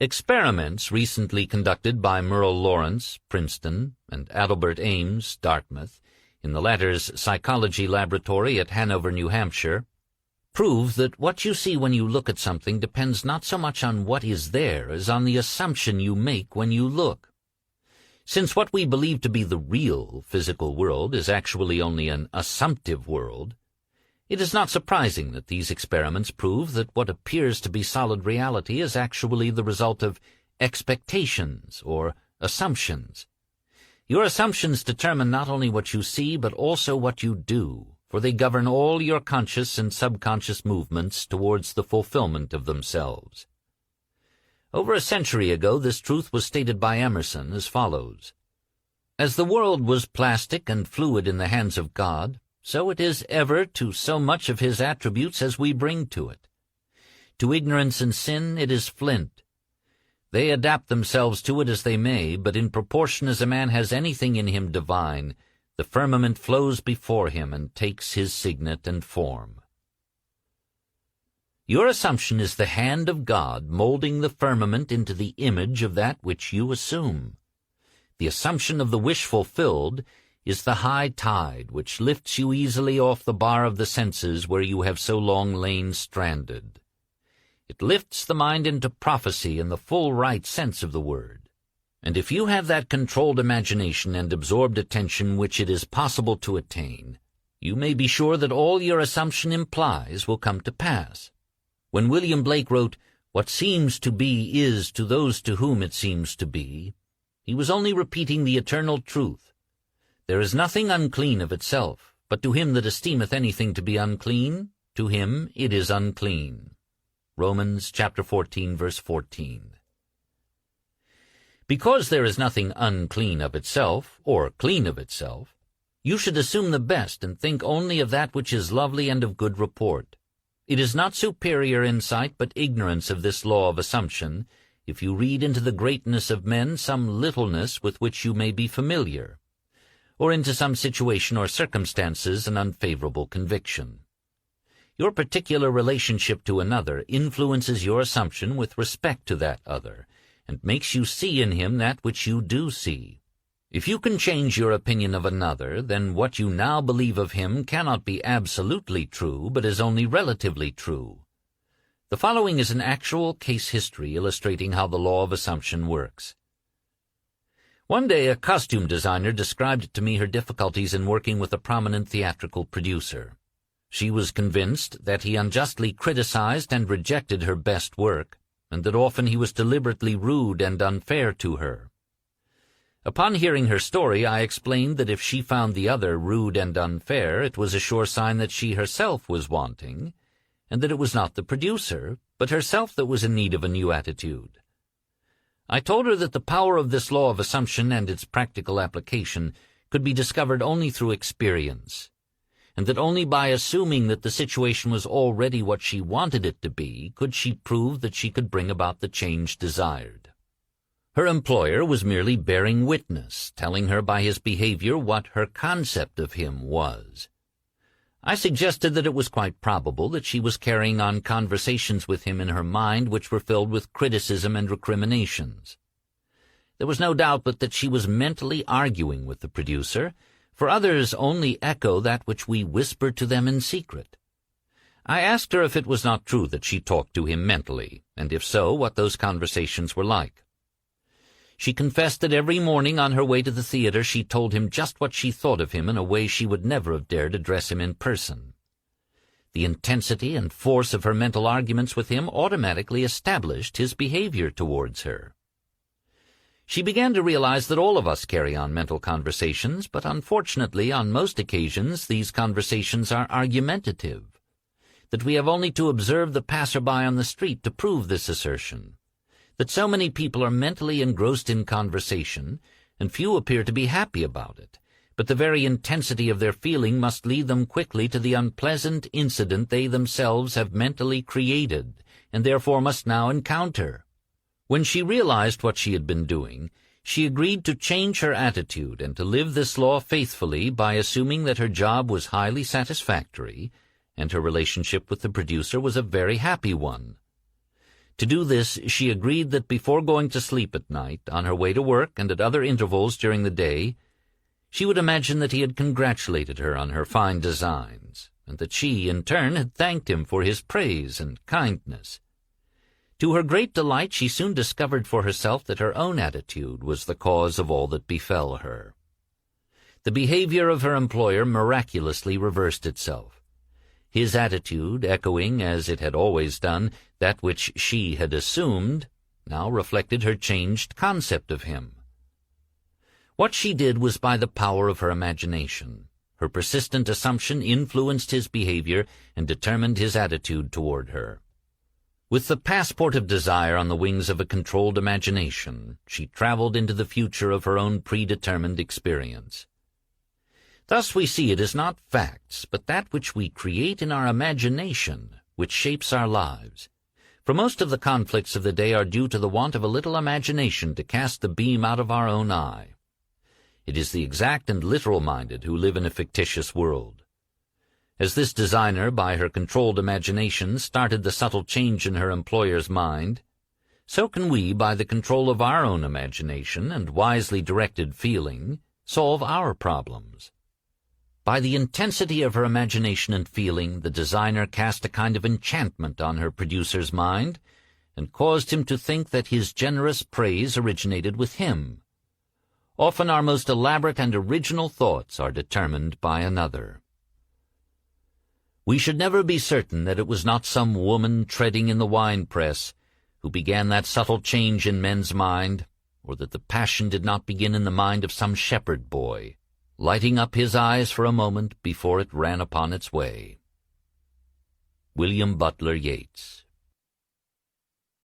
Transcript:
Experiments recently conducted by Merle Lawrence, Princeton, and Adelbert Ames, Dartmouth, in the latter's psychology laboratory at Hanover, New Hampshire, prove that what you see when you look at something depends not so much on what is there as on the assumption you make when you look. Since what we believe to be the real physical world is actually only an assumptive world, it is not surprising that these experiments prove that what appears to be solid reality is actually the result of expectations or assumptions. Your assumptions determine not only what you see but also what you do, for they govern all your conscious and subconscious movements towards the fulfillment of themselves. Over a century ago, this truth was stated by Emerson as follows: "As the world was plastic and fluid in the hands of God, so it is ever to so much of his attributes as we bring to it. To ignorance and sin it is flint. They adapt themselves to it as they may, but in proportion as a man has anything in him divine, the firmament flows before him and takes his signet and form." Your assumption is the hand of God molding the firmament into the image of that which you assume. The assumption of the wish fulfilled is the high tide which lifts you easily off the bar of the senses where you have so long lain stranded. It lifts the mind into prophecy in the full right sense of the word. And if you have that controlled imagination and absorbed attention which it is possible to attain, you may be sure that all your assumption implies will come to pass. When William Blake wrote, "What seems to be is to those to whom it seems to be," he was only repeating the eternal truth. There is nothing unclean of itself, but to him that esteemeth anything to be unclean, to him it is unclean. Romans chapter 14, verse 14. Because there is nothing unclean of itself, or clean of itself, you should assume the best and think only of that which is lovely and of good report. It is not superior insight, but ignorance of this law of assumption, if you read into the greatness of men some littleness with which you may be familiar, or into some situation or circumstances an unfavorable conviction. Your particular relationship to another influences your assumption with respect to that other, and makes you see in him that which you do see. If you can change your opinion of another, then what you now believe of him cannot be absolutely true, but is only relatively true. The following is an actual case history illustrating how the law of assumption works. One day a costume designer described to me her difficulties in working with a prominent theatrical producer. She was convinced that he unjustly criticized and rejected her best work, and that often he was deliberately rude and unfair to her. Upon hearing her story, I explained that if she found the other rude and unfair, it was a sure sign that she herself was wanting, and that it was not the producer, but herself that was in need of a new attitude. I told her that the power of this law of assumption and its practical application could be discovered only through experience, and that only by assuming that the situation was already what she wanted it to be could she prove that she could bring about the change desired. Her employer was merely bearing witness, telling her by his behavior what her concept of him was. I suggested that it was quite probable that she was carrying on conversations with him in her mind which were filled with criticism and recriminations. There was no doubt but that she was mentally arguing with the producer, for others only echo that which we whisper to them in secret. I asked her if it was not true that she talked to him mentally, and if so, what those conversations were like. She confessed that every morning on her way to the theater she told him just what she thought of him in a way she would never have dared address him in person. The intensity and force of her mental arguments with him automatically established his behavior towards her. She began to realize that all of us carry on mental conversations, but unfortunately on most occasions these conversations are argumentative, that we have only to observe the passerby on the street to prove this assertion, that so many people are mentally engrossed in conversation, and few appear to be happy about it, but the very intensity of their feeling must lead them quickly to the unpleasant incident they themselves have mentally created, and therefore must now encounter. When she realized what she had been doing, she agreed to change her attitude and to live this law faithfully by assuming that her job was highly satisfactory, and her relationship with the producer was a very happy one. To do this, she agreed that before going to sleep at night, on her way to work and at other intervals during the day, she would imagine that he had congratulated her on her fine designs, and that she, in turn, had thanked him for his praise and kindness. To her great delight, she soon discovered for herself that her own attitude was the cause of all that befell her. The behavior of her employer miraculously reversed itself. His attitude, echoing, as it had always done, that which she had assumed, now reflected her changed concept of him. What she did was by the power of her imagination. Her persistent assumption influenced his behavior and determined his attitude toward her. With the passport of desire on the wings of a controlled imagination, she traveled into the future of her own predetermined experience. Thus we see it is not facts, but that which we create in our imagination, which shapes our lives. For most of the conflicts of the day are due to the want of a little imagination to cast the beam out of our own eye. It is the exact and literal-minded who live in a fictitious world. As this designer, by her controlled imagination, started the subtle change in her employer's mind, so can we, by the control of our own imagination and wisely directed feeling, solve our problems. By the intensity of her imagination and feeling, the designer cast a kind of enchantment on her producer's mind, and caused him to think that his generous praise originated with him. Often our most elaborate and original thoughts are determined by another. We should never be certain that it was not some woman treading in the wine-press who began that subtle change in men's mind, or that the passion did not begin in the mind of some shepherd boy, lighting up his eyes for a moment before it ran upon its way. William Butler Yeats.